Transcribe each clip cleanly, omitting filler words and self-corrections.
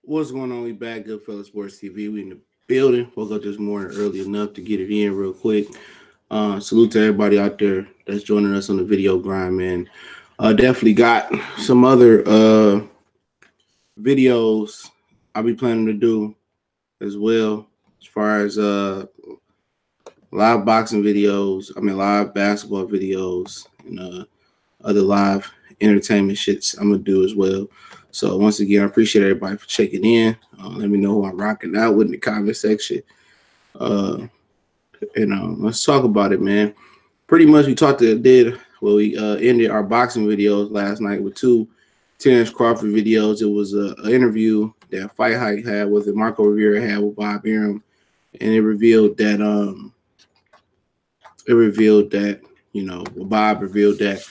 What's going on? We back, Goodfellas Sports TV. We in the building. Woke up this morning early enough to get it in real quick. Salute to everybody out there that's joining us on the video grind, man. Definitely got some other videos I'll be planning to do as well, as far as live boxing videos. Live basketball videos and other live entertainment shits I'm gonna do as well. So once again, I appreciate everybody for checking in. Let me know who I'm rocking out with in the comment section. Let's talk about it, man. Pretty much we ended our boxing videos last night with two Terence Crawford videos. It was an interview that Fight Hike had with Marco Rivera had with Bob Arum, and it revealed that Bob revealed that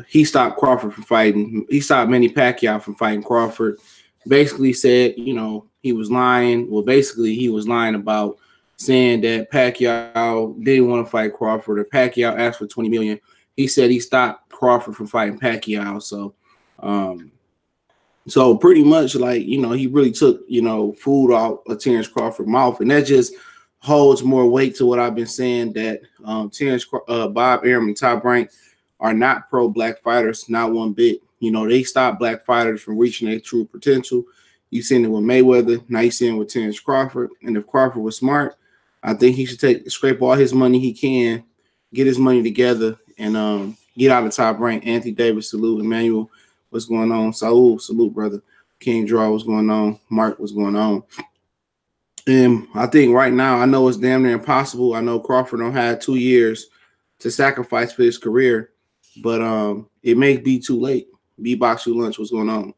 he stopped Crawford from fighting. He stopped Manny Pacquiao from fighting Crawford. Basically said, he was lying. Well, basically he was lying about saying that Pacquiao didn't want to fight Crawford, or Pacquiao asked for $20 million. He said he stopped Crawford from fighting Pacquiao. So pretty much he really took, food out of Terence Crawford's mouth. And that just holds more weight to what I've been saying, that Bob Arum and Top Rank are not pro-black fighters, not one bit. They stop black fighters from reaching their true potential. You've seen it with Mayweather. Now you're seeing it with Terence Crawford. And if Crawford was smart, I think he should scrape all his money he can, get his money together, and get out of Top Rank. Anthony Davis, salute. Emmanuel, what's going on? Saul, salute, brother. King Draw, what's going on? Mark, what's going on? And I think right now, I know it's damn near impossible. I know Crawford don't have 2 years to sacrifice for his career, but it may be too late. B-Box You Lunch, what's going on?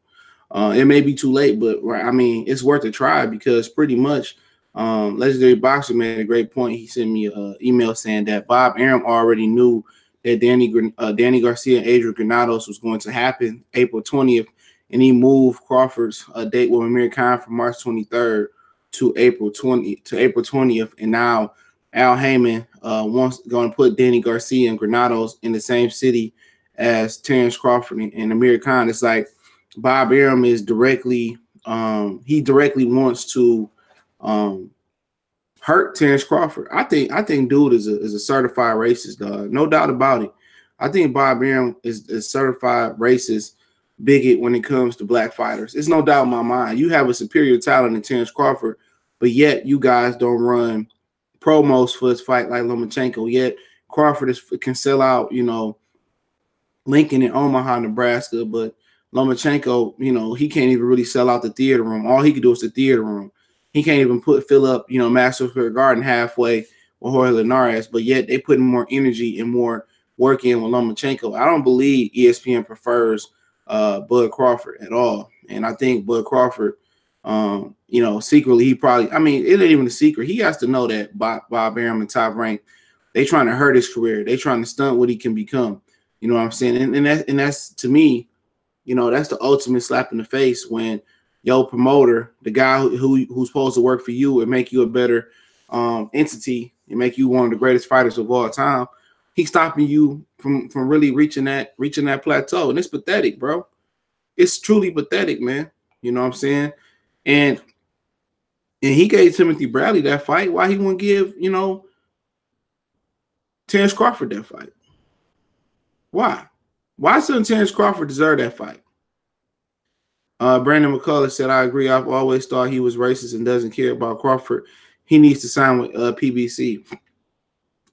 It may be too late, but it's worth a try, because pretty much Legendary Boxer made a great point. He sent me an email saying that Bob Arum already knew that Danny Garcia and Adrian Granados was going to happen April 20th, and he moved Crawford's date with Amir Khan from March 23rd to April 20th, and now Al Heyman going to put Danny Garcia and Granados in the same city as Terence Crawford and Amir Khan. It's like Bob Arum is directly wants to hurt Terence Crawford. I think dude is a certified racist, dog. No doubt about it. I think Bob Arum is a certified racist bigot when it comes to black fighters. It's no doubt in my mind. You have a superior talent in Terence Crawford, but yet you guys don't run promos for his fight like Lomachenko. Yet Crawford can sell out, Lincoln and Omaha, Nebraska, but Lomachenko, he can't even really sell out the theater room. All he can do is the theater room. He can't even fill up, Madison Square Garden halfway with Jorge Linares, but yet they put more energy and more work in with Lomachenko. I don't believe ESPN prefers Bud Crawford at all. And I think Bud Crawford, secretly he probably, it ain't even a secret. He has to know that Bob Arum and Top Rank, they trying to hurt his career. They trying to stunt what he can become. You know what I'm saying? And that's to me, that's the ultimate slap in the face when your promoter, the guy who's supposed to work for you and make you a better entity and make you one of the greatest fighters of all time, he's stopping you from really reaching that plateau. And it's pathetic, bro. It's truly pathetic, man. You know what I'm saying? And he gave Timothy Bradley that fight. Why he wouldn't give, Terence Crawford that fight? Why? Why doesn't Terence Crawford deserve that fight? Brandon McCullough said, I agree. I've always thought he was racist and doesn't care about Crawford. He needs to sign with PBC.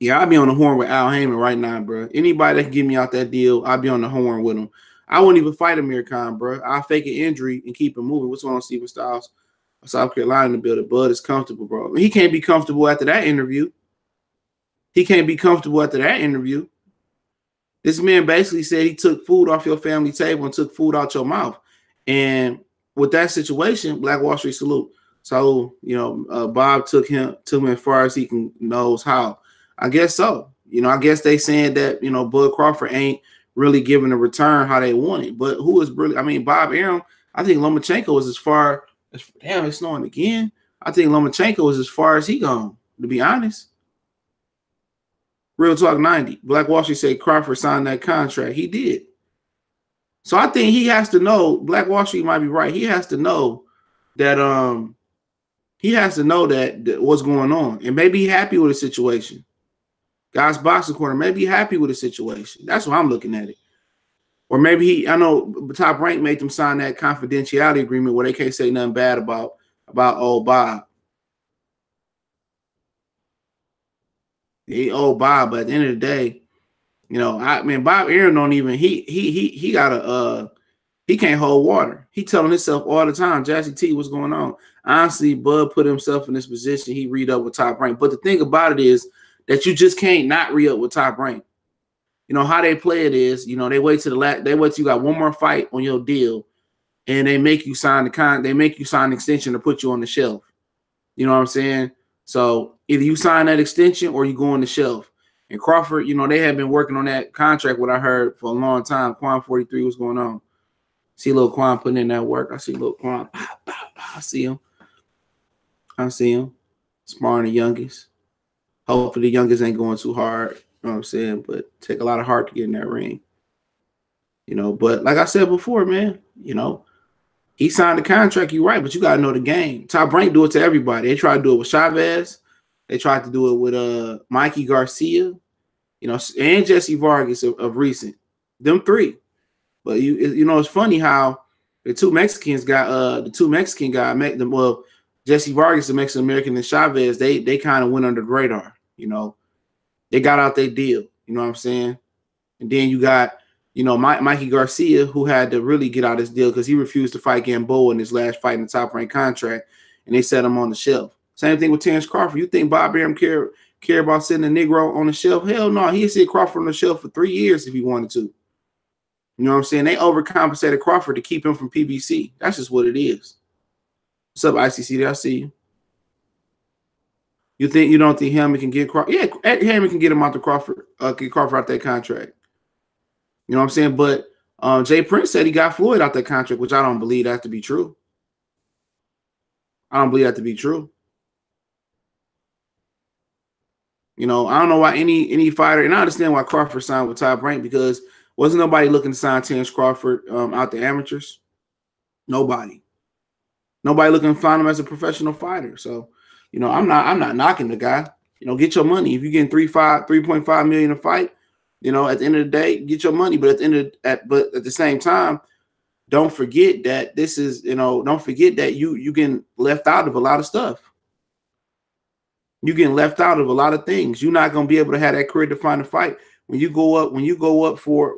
Yeah, I'll be on the horn with Al Heyman right now, bro. Anybody that can get me out that deal, I'll be on the horn with him. I wouldn't even fight Amir Khan, bro. I'll fake an injury and keep him moving. What's going on, Steven Styles? South Carolina in the building. Bud is comfortable, bro. He can't be comfortable after that interview. This man basically said he took food off your family table and took food out your mouth. And with that situation, Black Wall Street salute. So, Bob took him as far as he knows how. I guess so. I guess they saying that, Bud Crawford ain't really giving a return how they want it. But who is really, Bob Arum, I think Lomachenko is as far as, damn, it's snowing again. I think Lomachenko is as far as he gone, to be honest. Real Talk 90. Black Wall Street said Crawford signed that contract. He did. So I think he has to know, Black Wall Street might be right. He has to know that he has to know that what's going on and maybe be happy with the situation. Guys boxing corner, maybe happy with the situation. That's why I'm looking at it. Or maybe I know Top Rank made them sign that confidentiality agreement where they can't say nothing bad about old Bob. He old Bob, but at the end of the day, you know, Bob Arum don't even he got a he can't hold water. He telling himself all the time, Jassy T, what's going on? Honestly, Bud put himself in this position. He read up with Top Rank. But the thing about it is that you just can't not re up with Top Rank. You know how they play it is, you know, they wait to the last, they wait till you got one more fight on your deal, and they make you sign they make you sign an extension to put you on the shelf. You know what I'm saying? So either you sign that extension or you go on the shelf. And Crawford, you know, they have been working on that contract, what I heard, for a long time. Quan 43, what's going on? See little Quan putting in that work. I see little Quan. I see him. I see him. Smarring the youngest. Hopefully the youngest ain't going too hard. You know what I'm saying? But take a lot of heart to get in that ring. You know, but like I said before, man, you know, he signed the contract, you're right, but you gotta know the game. Top Rank do it to everybody. They tried to do it with Chavez. They tried to do it with Mikey Garcia, you know, and Jesse Vargas of recent. Them three. But you know, it's funny how the two Mexican guy, well, Jesse Vargas, the Mexican American, and Chavez, they kind of went under the radar, you know. They got out their deal, you know what I'm saying? And then you got, you know, Mikey Garcia, who had to really get out his deal because he refused to fight Gamboa in his last fight in the Top Rank contract, and they set him on the shelf. Same thing with Terence Crawford. You think Bob Arum care about sitting a Negro on the shelf? Hell no. He'd sit Crawford on the shelf for 3 years if he wanted to. You know what I'm saying? They overcompensated Crawford to keep him from PBC. That's just what it is. What's up, ICC? I see you. You don't think Hammond can get Crawford? Yeah, Hammond can get him out the Crawford, get Crawford out that contract. You know what I'm saying? But Jay Prince said he got Floyd out that contract, which I don't believe that to be true. I don't believe that to be true. You know, I don't know why any fighter, and I understand why Crawford signed with Top Rank, because wasn't nobody looking to sign Terence Crawford out the amateurs? Nobody. Nobody looking to find him as a professional fighter. So, you know, I'm not knocking the guy. You know, get your money. If you're getting $3.5 million a fight, you know, at the end of the day, get your money. But at the same time, don't forget that this is, you know, don't forget that you getting left out of a lot of stuff. You're getting left out of a lot of things. You're not gonna be able to have that career defining fight. When you go up for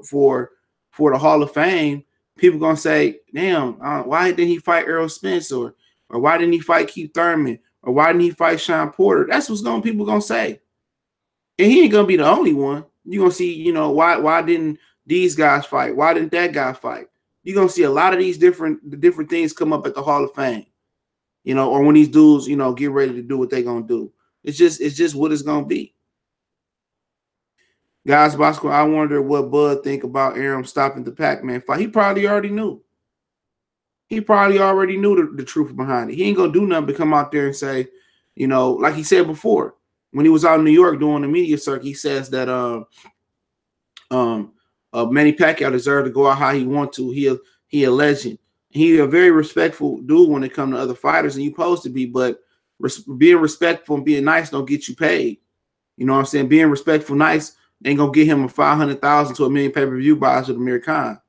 the Hall of Fame, people gonna say, damn, why didn't he fight Errol Spence, or why didn't he fight Keith Thurman, or why didn't he fight Sean Porter? That's what's people gonna say. And he ain't gonna be the only one. You're gonna see, you know, why didn't these guys fight? Why didn't that guy fight? You're gonna see a lot of these different things come up at the Hall of Fame, you know, or when these dudes, you know, get ready to do what they're gonna do. It's just what it's gonna be. Guys, Bosco, I wonder what Bud think about Arum stopping the Pac-Man fight. He probably already knew. He probably already knew the truth behind it. He ain't gonna do nothing but come out there and say, you know, like he said before, when he was out in New York doing the media circuit, he says that Manny Pacquiao deserved to go out how he want to. He a legend. He a very respectful dude when it comes to other fighters, and you supposed to be, but being respectful and being nice don't get you paid. You know what I'm saying? Being respectful, nice ain't gonna get him a 500,000 to $1 million pay-per-view buys with Amir Khan.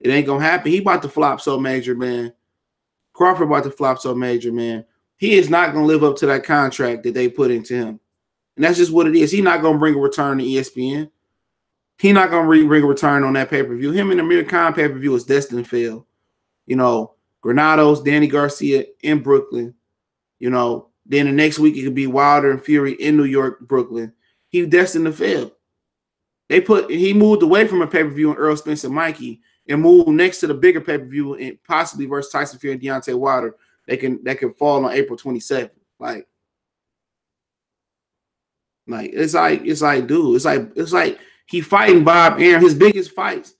It ain't gonna happen. He about to flop so major, man. Crawford about to flop so major, man. He is not gonna live up to that contract that they put into him, and that's just what it is. He's not gonna bring a return to ESPN. He's not gonna bring a return on that pay-per-view. Him and Amir Khan pay-per-view is destined to fail. You know, Granados, Danny Garcia in Brooklyn. You know, then the next week it could be Wilder and Fury in New York, Brooklyn. He destined to fail. He moved away from a pay-per-view in Earl Spence and Mikey and moved next to the bigger pay-per-view and possibly versus Tyson Fury and Deontay Wilder. That can fall on April 27th. Like it's like, dude, it's like he fighting Bob Arum. His biggest fights,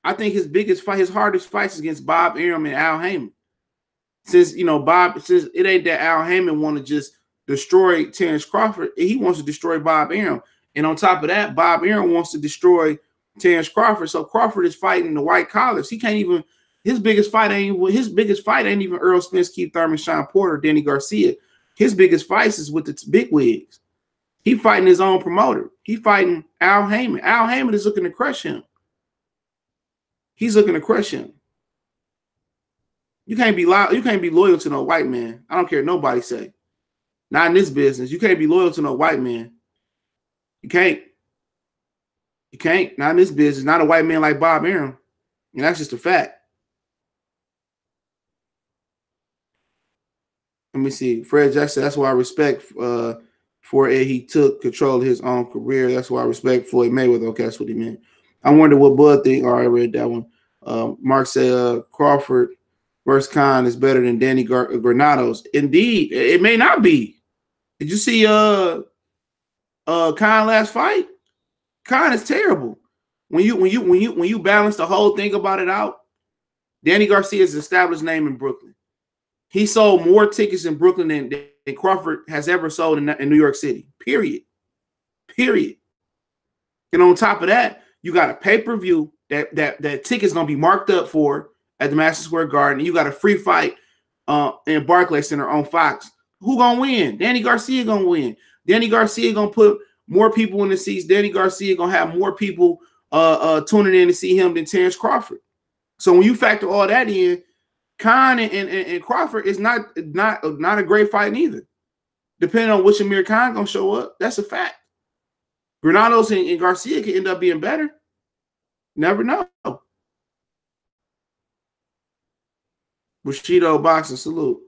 I think his hardest fights is against Bob Arum and Al Heyman. Since it ain't that Al Heyman want to just destroy Terence Crawford, he wants to destroy Bob Arum. And on top of that, Bob Arum wants to destroy Terence Crawford. So Crawford is fighting the white collars. He can't even His biggest fight ain't even Earl Spence, Keith Thurman, Sean Porter, Danny Garcia. His biggest fights is with the big wigs. He fighting his own promoter. He fighting Al Heyman. Al Heyman is looking to crush him. He's looking to crush him. You can't be loyal to no white man. I don't care what nobody say. Not in this business. You can't be loyal to no white man. You can't. You can't. Not in this business. Not a white man like Bob Arum. And that's just a fact. Let me see. Fred Jackson, that's why I respect for it. He took control of his own career. That's why I respect Floyd Mayweather. Okay, that's what he meant. I wonder what Bud think. All right, I read that one. Mark said Crawford versus Khan is better than Danny Granados. Indeed, it may not be. Did you see Khan last fight? Khan is terrible. When you balance the whole thing about it out, Danny Garcia is an established name in Brooklyn. He sold more tickets in Brooklyn than Crawford has ever sold in New York City. Period. And on top of that, you got a pay-per-view that ticket's gonna be marked up for at the Madison Square Garden. And you got a free fight in Barclays Center on Fox. Who gonna win? Danny Garcia gonna win. Danny Garcia gonna put more people in the seats. Danny Garcia gonna have more people tuning in to see him than Terence Crawford. So when you factor all that in, Khan and Crawford is not a great fight neither. Depending on which Amir Khan gonna show up, that's a fact. Granados and Garcia can end up being better. Never know. Bushido boxing, salute.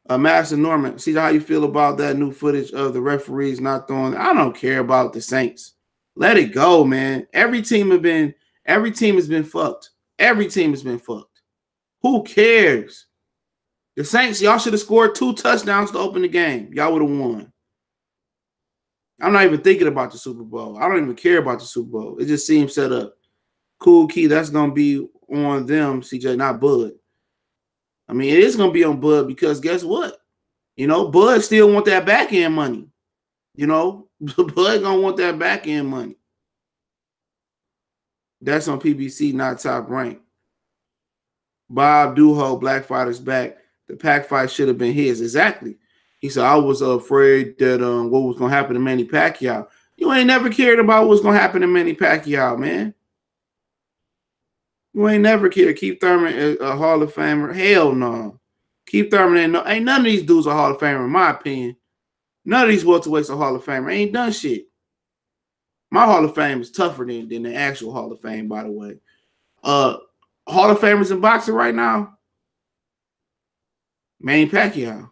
Master Norman, see how you feel about that new footage of the referees not throwing. I don't care about the Saints. Let it go, man. Every team has been fucked. Every team has been fucked. Who cares? The Saints, y'all should have scored 2 touchdowns to open the game. Y'all would have won. I'm not even thinking about the Super Bowl. I don't even care about the Super Bowl. It just seems set up. Cool Key, that's going to be on them, CJ, not Bud. I mean, it is going to be on Bud because guess what? You know, Bud still want that back end money. You know, Bud going to want that back end money. That's on PBC, not Top Rank. Bob Duho, Black Fighters back. The Pac fight should have been his. Exactly. He said, I was afraid that what was going to happen to Manny Pacquiao. You ain't never cared about what's going to happen to Manny Pacquiao, man. You ain't never cared. Keith Thurman is a Hall of Famer. Hell no. Keith Thurman ain't none of these dudes a Hall of Famer, in my opinion. None of these welterweights a Hall of Famer. Ain't done shit. My Hall of Fame is tougher than the actual Hall of Fame, by the way. Hall of Famers in boxing right now, Manny Pacquiao,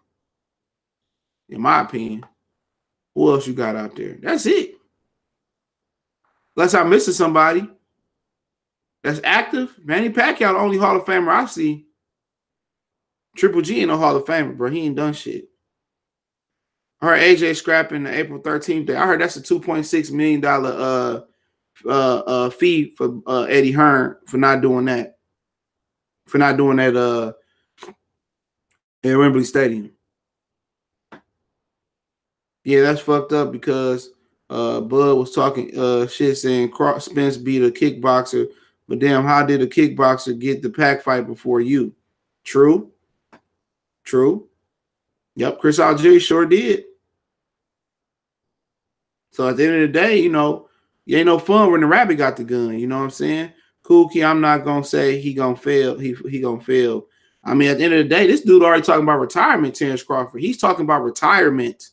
in my opinion. Who else you got out there? That's it. Unless I'm missing somebody that's active. Manny Pacquiao, the only Hall of Famer I see. Triple G ain't no Hall of Famer, bro. He ain't done shit. I heard AJ scrapping the April 13th day. I heard that's a $2.6 million fee for Eddie Hearn for not doing that. For not doing that at Wembley Stadium. Yeah, that's fucked up because Bud was talking shit saying Spence beat a kickboxer, but damn, how did a kickboxer get the Pac fight before you? True. Yep, Chris Algieri sure did. So at the end of the day, you know, it ain't no fun when the rabbit got the gun. You know what I'm saying? Cool Key, I'm not gonna say he gonna fail. He gonna fail. I mean, at the end of the day, this dude already talking about retirement. Terence Crawford. He's talking about retirement.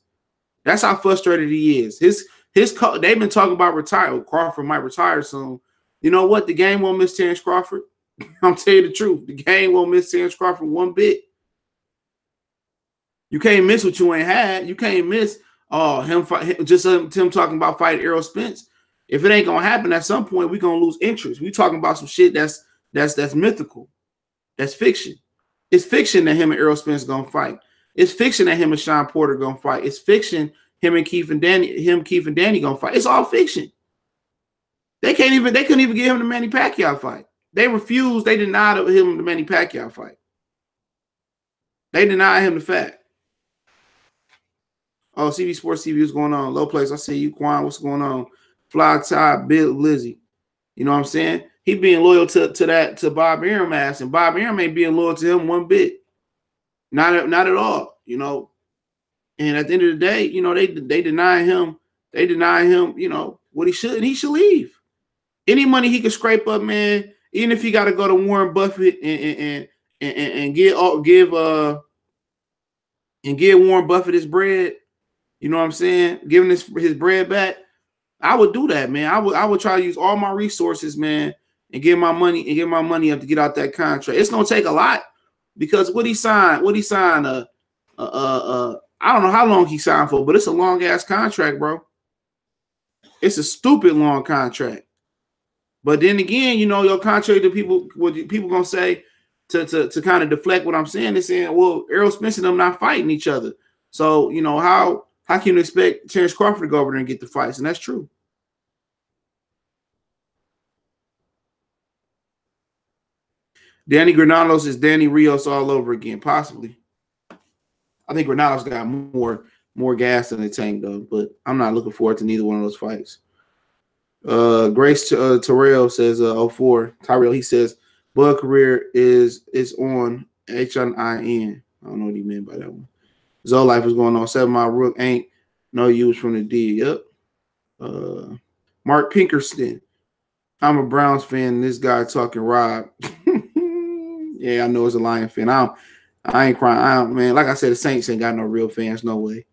That's how frustrated he is. They've been talking about retire. Crawford might retire soon. You know what? The game won't miss Terence Crawford. I'm telling you the truth. The game won't miss Terence Crawford one bit. You can't miss what you ain't had. You can't miss him talking about fighting Errol Spence. If it ain't gonna happen at some point, we're gonna lose interest. We talking about some shit that's mythical. That's fiction. It's fiction that him and Errol Spence gonna fight. It's fiction that him and Sean Porter gonna fight. It's fiction Keith and Danny gonna fight. It's all fiction. They couldn't even get him the Manny Pacquiao fight. They refused. They denied him the Manny Pacquiao fight. They denied him the fact. Oh, CB Sports TV, what's going on? Low place. I see you, Quan. What's going on? Fly Tie, Bill Lizzie. You know what I'm saying? he being loyal to Bob Arum ass, and Bob Arum ain't being loyal to him one bit. Not at all, you know. And at the end of the day, you know, they deny him, you know, what he should, and he should leave. Any money he could scrape up, man, even if he got to go to Warren Buffett and give Warren Buffett his bread, you know what I'm saying? Giving his bread back, I would do that, man. I would try to use all my resources, man, and get my money up to get out that contract. It's gonna take a lot because what he signed, I don't know how long he signed for, but it's a long ass contract, bro. It's a stupid long contract. But then again, you know, your contract to people, what people gonna say to kind of deflect what I'm saying, they're saying, well, Errol Spence and them not fighting each other. So, you know, how can you expect Terence Crawford to go over there and get the fights? And that's true. Danny Granados is Danny Rios all over again, possibly. I think Granados got more gas in the tank, though, but I'm not looking forward to neither one of those fights. Grace Terrell says 04. Tyrell, he says Bud career is on HIN. I don't know what he meant by that one. Zoe life is going on. 7 Mile Rook ain't no use from the D. Yep. Mark Pinkerston. I'm a Browns fan. This guy talking Rob. Yeah, I know it's a Lion fan. I ain't crying. Man, like I said, the Saints ain't got no real fans. No way.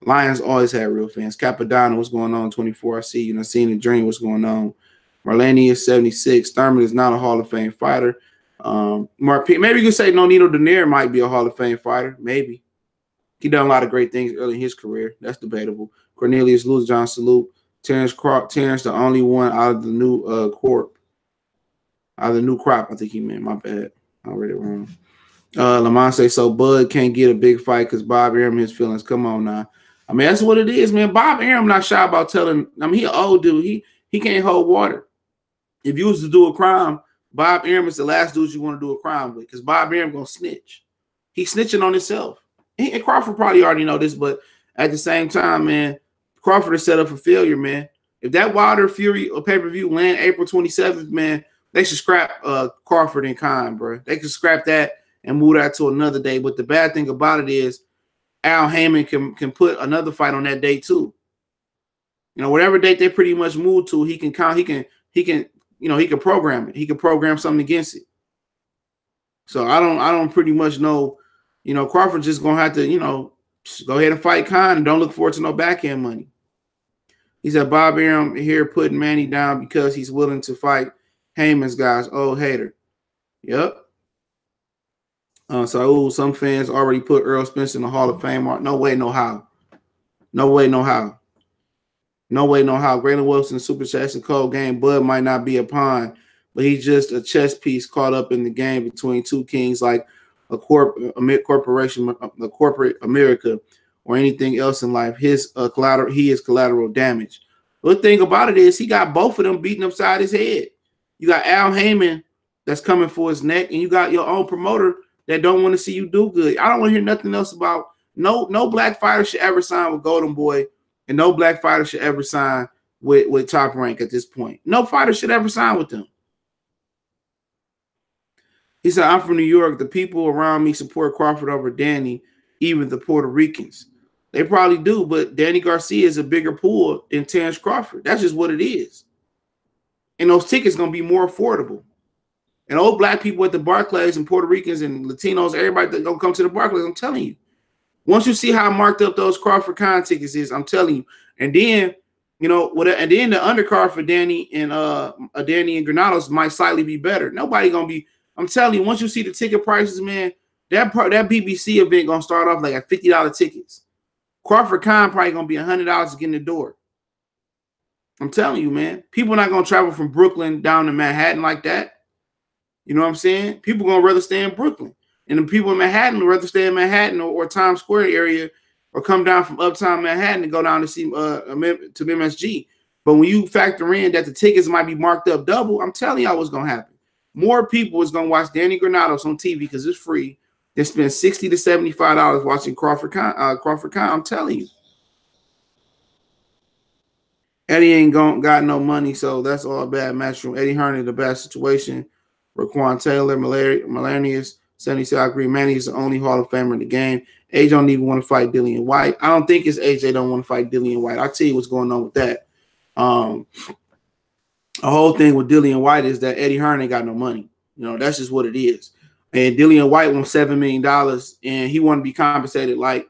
Lions always had real fans. Capadonna, what's going on? 24. I see you. I seen the dream. What's going on? Marlani is 76. Thurman is not a Hall of Fame fighter. Maybe you could say Nonito Donaire might be a Hall of Fame fighter. Maybe. He done a lot of great things early in his career. That's debatable. Cornelius Lewis, John Salute. Terence, the only one out of the new crop. Out of the new crop, I think he meant. My bad. I read it wrong. Lamont say, so Bud can't get a big fight because Bob Arum his feelings. Come on now. I mean, that's what it is, man. Bob Arum not shy about telling. I mean, he an old dude. He can't hold water. If you was to do a crime, Bob Arum is the last dude you want to do a crime with because Bob Arum gonna snitch. He's snitching on himself. And Crawford probably already know this, but at the same time, man, Crawford is set up for failure, man. If that Wilder Fury pay-per-view land April 27th, man, they should scrap Crawford and Khan, bro. They could scrap that and move that to another day. But the bad thing about it is Al Heyman can put another fight on that day too. You know, whatever date they pretty much move to, he can program it. He can program something against it. So I don't pretty much know, you know, Crawford just gonna have to, you know, go ahead and fight Khan and don't look forward to no backhand money. He said Bob Arum here putting Manny down because he's willing to fight Heyman's guys. Oh, hater. Yep. Some fans already put Errol Spence in the Hall of Fame. No way, no how. No way, no how. No way, no how. Graylin Wilson, Super Chats and Cold Game. Bud might not be a pawn, but he's just a chess piece caught up in the game between two kings like a corporation, the corporate America, or anything else in life. He is collateral damage. The thing about it is he got both of them beating upside his head. You got Al Heyman that's coming for his neck, and you got your own promoter that don't want to see you do good. I don't want to hear nothing else about no black fighter should ever sign with Golden Boy, and no black fighter should ever sign with Top Rank at this point. No fighter should ever sign with them. He said, I'm from New York. The people around me support Crawford over Danny, even the Puerto Ricans. They probably do, but Danny Garcia is a bigger pool than Terence Crawford. That's just what it is. And those tickets going to be more affordable. And old black people at the Barclays and Puerto Ricans and Latinos, everybody that gonna come to the Barclays, I'm telling you. Once you see how marked up those Crawford Khan tickets is, I'm telling you. And then, you know, and then the undercard for Danny and Granados might slightly be better. Nobody gonna be. I'm telling you, once you see the ticket prices, man, that BBC event gonna start off like at $50 tickets. Crawford Khan probably gonna be $100 to get in the door. I'm telling you, man. People not gonna travel from Brooklyn down to Manhattan like that. You know what I'm saying? People going to rather stay in Brooklyn. And the people in Manhattan would rather stay in Manhattan or Times Square area or come down from uptown Manhattan and go down to see to MSG. But when you factor in that the tickets might be marked up double, I'm telling y'all what's going to happen. More people is going to watch Danny Granados on TV because it's free than spend $60 to $75 watching Crawford Khan. I'm telling you. Eddie ain't got no money, so that's all a bad match from Eddie Hearn in the bad situation. Raquan Taylor, Melanius, 76, I agree. Manny is the only Hall of Famer in the game. AJ don't even want to fight Dillian White. I don't think it's AJ don't want to fight Dillian White. I'll tell you what's going on with that. The whole thing with Dillian White is that Eddie Hearn ain't got no money. You know, that's just what it is. And Dillian White wants $7 million, and he want to be compensated like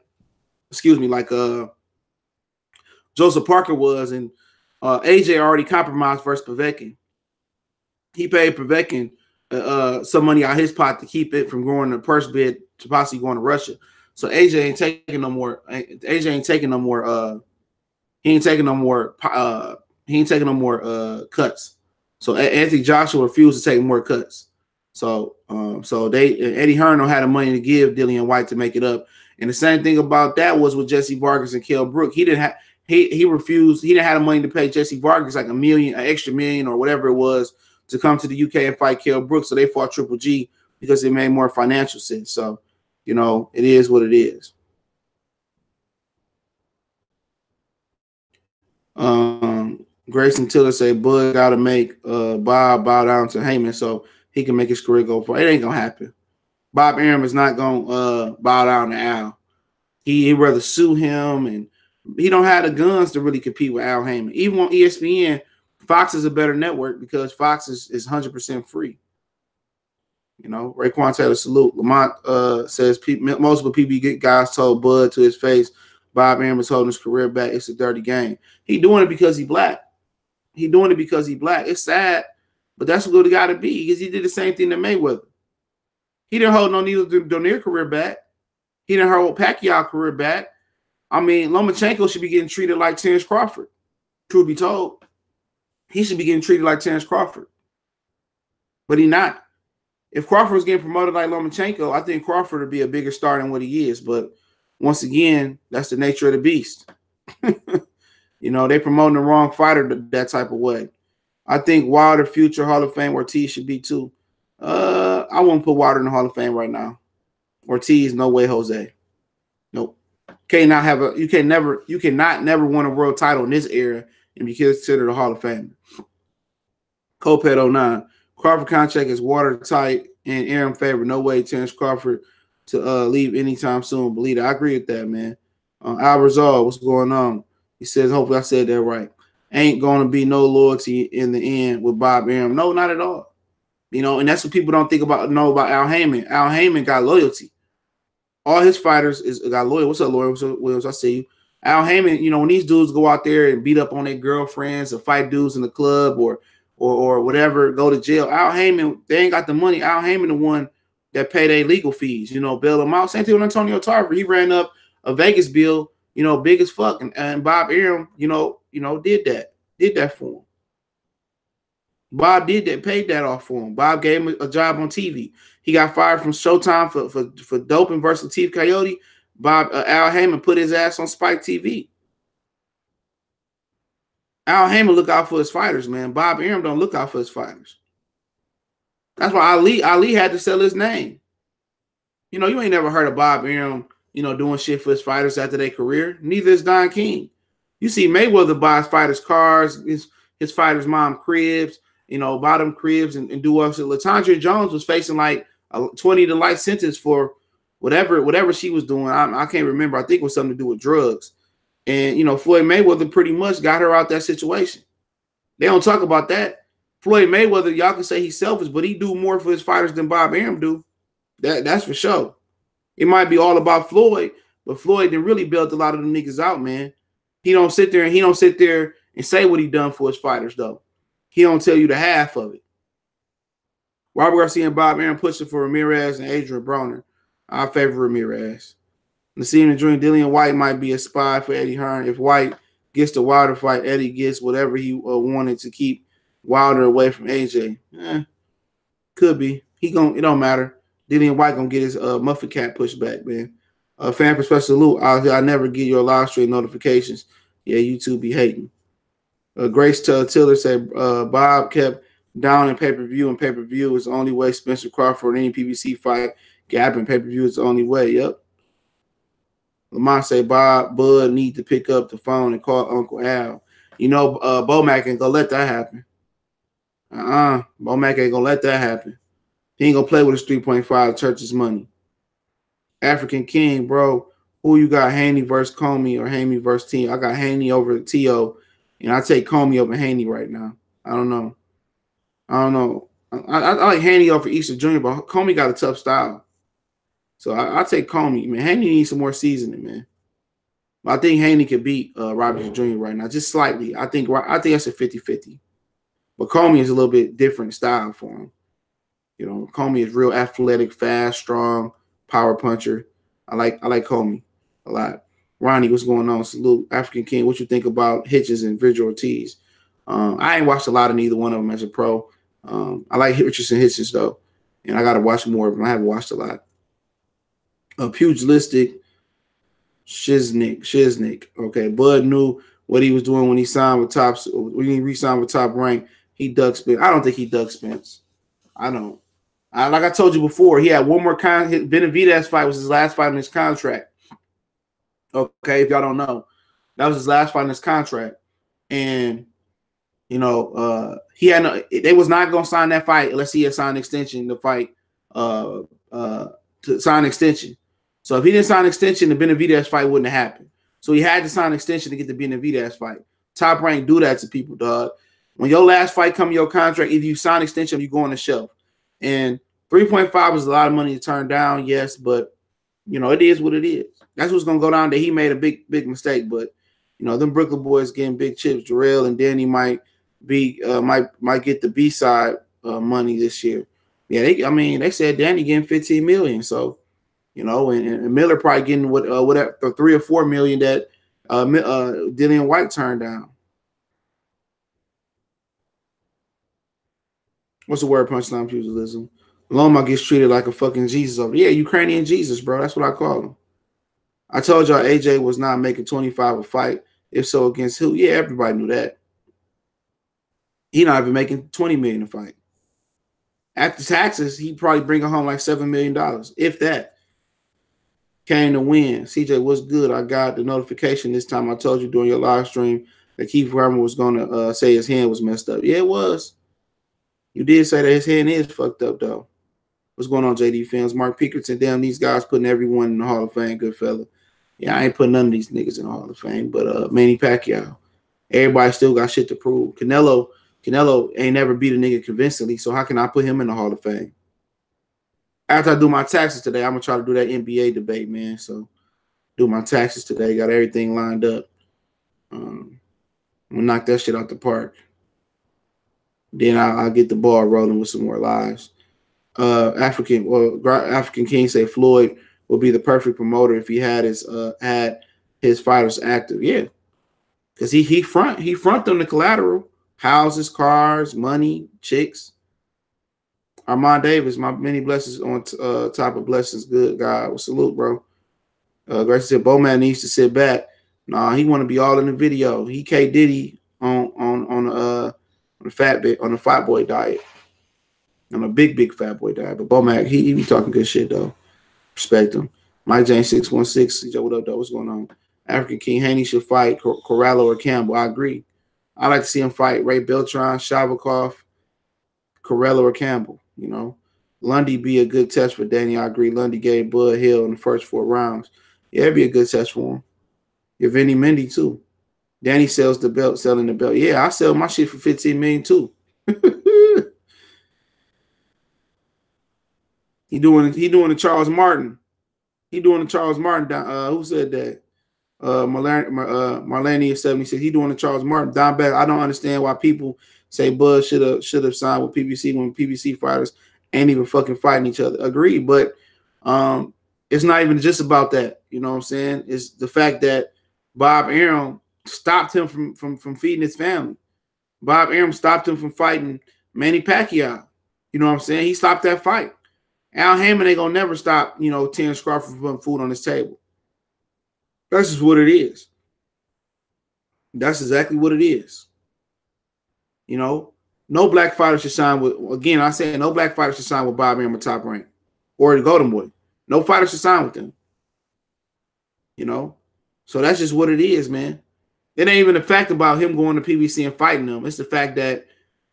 Joseph Parker was, and AJ already compromised versus Povetkin. He paid Povetkin some money out of his pocket to keep it from going to purse bid to possibly going to Russia. So AJ ain't taking no more. AJ ain't taking no more. He ain't taking no more. He ain't taking no more cuts. So Anthony Joshua refused to take more cuts. So Eddie Hearn had the money to give Dillian White to make it up. And the same thing about that was with Jesse Vargas and Kell Brook. He didn't have. He refused. He didn't have the money to pay Jesse Vargas like an extra million or whatever it was to come to the UK and fight Kell Brook. So they fought Triple G because it made more financial sense. So, you know, it is what it is. Grayson Tiller say Bud got to make Bob bow down to Heyman so he can make his career go for it. It ain't gonna happen. Bob Arum is not gonna bow down to Al. He'd rather sue him, and he don't have the guns to really compete with Al Heyman. Even on ESPN, Fox is a better network because Fox is 100% free. You know, Raekwon Taylor salute. Lamont says multiple PB guys told Bud to his face, Bob Arum is holding his career back. It's a dirty game. He doing it because he black. He doing it because he black. It's sad, but that's what it got to be because he did the same thing to Mayweather. He didn't hold no neither Donaire career back. He didn't hold Pacquiao career back. I mean, Lomachenko should be getting treated like Terence Crawford. Truth be told, he should be getting treated like Terence Crawford, but he not. If Crawford was getting promoted like Lomachenko, I think Crawford would be a bigger star than what he is. But once again, that's the nature of the beast. You know, they promoting the wrong fighter that type of way. I think Wilder, future Hall of Fame, Ortiz should be too. I won't put Wilder in the Hall of Fame right now. Ortiz, no way, Jose. Nope. You cannot never win a world title in this era and be considered a Hall of Famer. Coped 09. Crawford contract is watertight and Arum favor. No way Terence Crawford to leave anytime soon. Believe it. I agree with that, man. Al Rizal, what's going on? He says, hopefully I said that right. Ain't going to be no loyalty in the end with Bob Arum. No, not at all. You know, and that's what people don't know about Al Heyman. Al Heyman got loyalty. All his fighters got loyal. What's up, Lord? What's up, Williams? I see you. Al Heyman, you know, when these dudes go out there and beat up on their girlfriends or fight dudes in the club or whatever, go to jail. Al Heyman, they ain't got the money. Al Heyman, the one that paid their legal fees, you know, bail them out. Same thing with Antonio Tarver. He ran up a Vegas bill, you know, big as fuck. And Bob Arum, you know, did that for him. Bob did that, paid that off for him. Bob gave him a job on TV. He got fired from Showtime for doping versus Latif Coyote. Al Heyman put his ass on Spike TV. Al Heyman look out for his fighters, man. Bob Arum don't look out for his fighters. That's why Ali had to sell his name. You know, you ain't never heard of Bob Arum, you know, doing shit for his fighters after their career. Neither is Don King. You see Mayweather buy his fighters cars, his fighters' mom cribs, you know, bottom cribs and do what. LaTondra Jones was facing like a 20 to life sentence for whatever she was doing. I can't remember. I think it was something to do with drugs. And, you know, Floyd Mayweather pretty much got her out that situation. They don't talk about that. Floyd Mayweather, y'all can say he's selfish, but he do more for his fighters than Bob Arum do. That's for sure. It might be all about Floyd, but Floyd didn't really build a lot of them niggas out, man. He don't sit there and say what he done for his fighters, though. He don't tell you the half of it. Robert Garcia and Bob Arum pushing for Ramirez and Adrian Broner. I favor Ramirez. Nassim and Dream Dillian White might be a spy for Eddie Hearn. If White gets the Wilder fight, Eddie gets whatever he wanted to keep Wilder away from AJ. Could be. It don't matter. Dillian White gonna get his muffin cap pushed back, man. Fan perspective salute. I never get your live stream notifications. Yeah, YouTube be hating. Grace Tiller said Bob kept down in pay-per-view, and pay-per-view is the only way Spencer Crawford or any PBC fight gap in pay-per-view is the only way. Yep. Lamont say Bud need to pick up the phone and call Uncle Al. You know, Bomac ain't gonna let that happen. Bomac ain't gonna let that happen. He ain't gonna play with his 3.5 church's money. African King, bro. Who you got, Haney versus Comey or Haney versus T? I got Haney over T.O. and I take Comey over Haney right now. I don't know. I like Haney over Easter Jr., but Comey got a tough style. So I take Comey, man. Haney needs some more seasoning, man. I think Haney could beat Robert Jr. right now, just slightly. I think that's a 50-50. But Comey is a little bit different style for him. You know, Comey is real athletic, fast, strong, power puncher. I like Comey a lot. Ronnie, what's going on? Salute. African King, what you think about Hitchens and Virgil Ortiz? I ain't watched a lot of neither one of them as a pro. I like Richardson Hitchens, though, and I got to watch more of them. I haven't watched a lot. Pugilistic Shiznick. Okay, Bud knew what he was doing when he signed with when he re-signed with Top Rank. He dug Spence. I don't think he dug Spence. I don't. Like I told you before, he had one more Benavidez fight was his last fight in his contract. Okay, if y'all don't know, that was his last fight in his contract, and you know, he had no. They was not gonna sign that fight unless he had signed an extension to fight. To sign an extension. So if he didn't sign an extension, the Benavidez fight wouldn't have happened. So he had to sign an extension to get the Benavidez fight. Top Rank do that to people, dog. When your last fight come in your contract, if you sign an extension, you go on the shelf. And 3.5 is a lot of money to turn down, yes, but you know, it is what it is. That's what's gonna go down there. He made a big mistake, but you know, them Brooklyn boys getting big chips. Jarrell and Danny might get the B-side money this year. Yeah, they said Danny getting 15 million, so you know, and Miller probably getting whatever the 3 or 4 million that Dillian White turned down. What's the word? Punchline pugilism. Loma gets treated like a fucking Jesus over. Yeah, Ukrainian Jesus, bro. That's what I call him. I told y'all AJ was not making 25 a fight. If so, against who? Yeah, everybody knew that. He not even making 20 million a fight. After taxes, he'd probably bring home like $7 million, if that. Came to win. CJ, what's good? I got the notification this time. I told you during your live stream that Keith Harmon was going to say his hand was messed up. Yeah, it was. You did say that his hand is fucked up, though. What's going on, JD fans? Mark Pinkerton, damn, these guys putting everyone in the Hall of Fame, good fella. Yeah, I ain't putting none of these niggas in the Hall of Fame, but Manny Pacquiao. Everybody still got shit to prove. Canelo ain't never beat a nigga convincingly, so how can I put him in the Hall of Fame? After I do my taxes today, I'm going to try to do that NBA debate, man. So do my taxes today. Got everything lined up. I'm going to knock that shit out the park. Then I'll get the ball rolling with some more lives. African King say Floyd would be the perfect promoter if he had his fighters active. Yeah, because he front them the collateral, houses, cars, money, chicks. Armand Davis, my many blessings on top of blessings. Good God, well, salute, bro. Gracie said Bowman needs to sit back. Nah, he want to be all in the video. He K Diddy on the fat boy diet. On a big fat boy diet. But Bomac, he be talking good shit though. Respect him. Mike James 616. Joe, what up, though? What's going on? African King Haney should fight Corralo or Campbell. I agree. I like to see him fight Ray Beltran, Shavakov, Corralo or Campbell. You know, Lundy be a good test for Danny. I agree. Lundy gave Bud Hill in the first 4 rounds. Yeah, it'd be a good test for him. Give Vinny Mendy too. Danny sells the belt, selling the belt. Yeah, I sell my shit for 15 million too. He doing the Charles Martin. He doing the Charles Martin. Who said that? Marlene 76. He doing the Charles Martin. Down back. I don't understand why people say Bud should have signed with PBC when PBC fighters ain't even fucking fighting each other. Agreed, but it's not even just about that. You know what I'm saying? It's the fact that Bob Arum stopped him from feeding his family. Bob Arum stopped him from fighting Manny Pacquiao. You know what I'm saying? He stopped that fight. Al Hammond ain't gonna never stop, you know, Terence Crawford from putting food on his table. That's just what it is. That's exactly what it is. You know, no black fighter should sign with. Again, I say no black fighter should sign with Bob Arum or Top Rank or the Golden Boy. No fighter should sign with them. You know, so that's just what it is, man. It ain't even the fact about him going to PBC and fighting them. It's the fact that,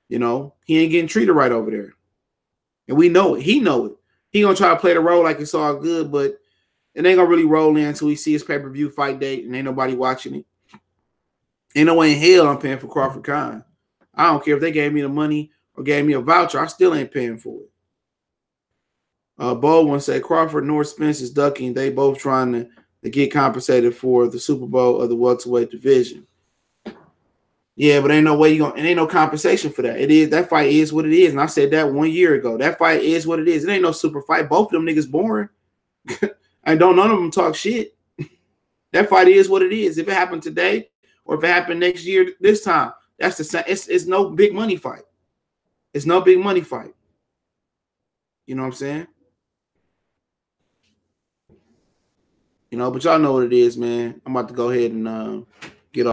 you know, he ain't getting treated right over there. And we know it. He know it. He gonna try to play the role like it's all good, but it ain't gonna really roll in until we see his pay-per-view fight date and ain't nobody watching it. Ain't no way in hell I'm paying for Crawford Khan. I don't care if they gave me the money or gave me a voucher. I still ain't paying for it. Baldwin said Crawford nor Spence is ducking. They both trying to get compensated for the Super Bowl of the welterweight division. Yeah, but ain't no way you gonna, and ain't no compensation for that. It is, that fight is what it is. And I said that 1 year ago. That fight is what it is. It ain't no super fight. Both of them niggas boring. And none of them talk shit. That fight is what it is. If it happened today or if it happened next year, this time, that's the same. It's no big money fight. It's no big money fight. You know what I'm saying? You know, but y'all know what it is, man. I'm about to go ahead and